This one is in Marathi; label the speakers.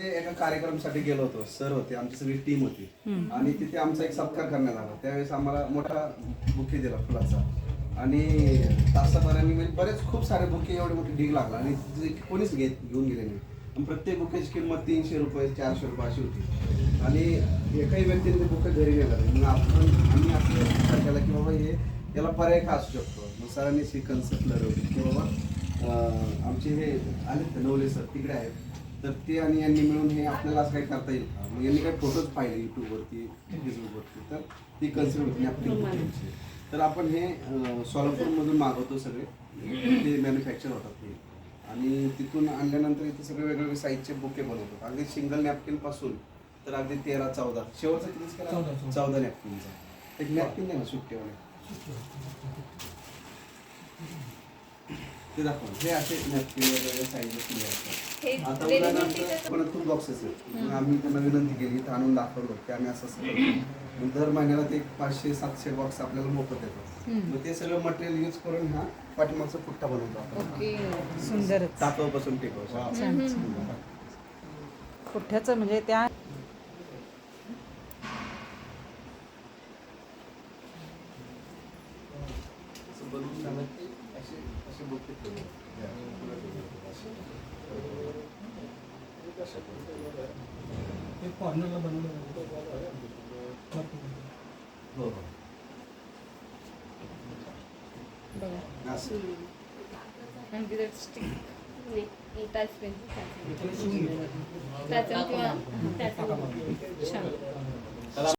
Speaker 1: एका कार्यक्रमासाठी गेलो होतो. सर होते, आमची सगळी टीम होती आणि तिथे आमचा एक सत्कार करण्यात आला. त्यावेळेस आम्हाला मोठा बुके दिला फुलाचा आणि तासाभराने म्हणजे बरेच खूप सारे बुके, एवढे मोठे ढीग लागला आणि कोणीच घेऊन गेले नाही. आणि प्रत्येक बुकेची किंमत 300 रुपये 400 रुपये अशी होती आणि एकाही व्यक्तीने ते बुके घरी नेलं. मग आम्ही असं विचार केला की बाबा हे याला पर्याय का असू शकतो. मग सरांनी ही कन्सेप्ट लढवली की बाबा आमचे हे आले नवले सर तिकडे आहेत, तर ते आणि यांनी मिळून हे आपल्याला असं काही करता येईल का. मग यांनी काही फोटोज पाहिले यूट्यूबवरती फेसबुकवरती, तर ती कन्सेप्ट होती आपली. तर आपण हे सोलापूरमधून मागवतो सगळे, ते मॅन्युफॅक्चर होतात ते आणि तिथून आणल्यानंतर इथे सगळे वेगवेगळे साईजचे बुके बनवतात. अगदी सिंगल नॅपकिन पासून तर अगदी 13-14 शेवटचा कितीच केला 14 नॅपकिनचा. एक नॅपकिन आहे ना सुट्टीवाले ते दाखवा. हे असे नॅपकिन वेगवेगळ्या साईजचे असतात. आता उदाहरणार्थ पण खूप बॉक्सेस आहेत. मग आम्ही त्यांना विनंती केली, इथं आणून दाखवलं की आम्ही असं करतो. दर महिन्याला ते 500-700 बॉक्स आपल्याला मोफत येतात. मग ते सगळं मटेरियल यूज करून हा पाठीमागचा पुट्टा बनवतो आपण.
Speaker 2: सुंदर
Speaker 1: टाकाऊपासून टेकाऊ.
Speaker 2: पुठ्ठ्याचं म्हणजे त्या
Speaker 1: बनवून झालं की असे बुके ठेवले.
Speaker 3: कॉर्नरला बनवलं
Speaker 1: हो
Speaker 4: बघा
Speaker 1: असं
Speaker 4: आणि तिथे स्टिक टच पेन त्याचा किंवा त्याचा छान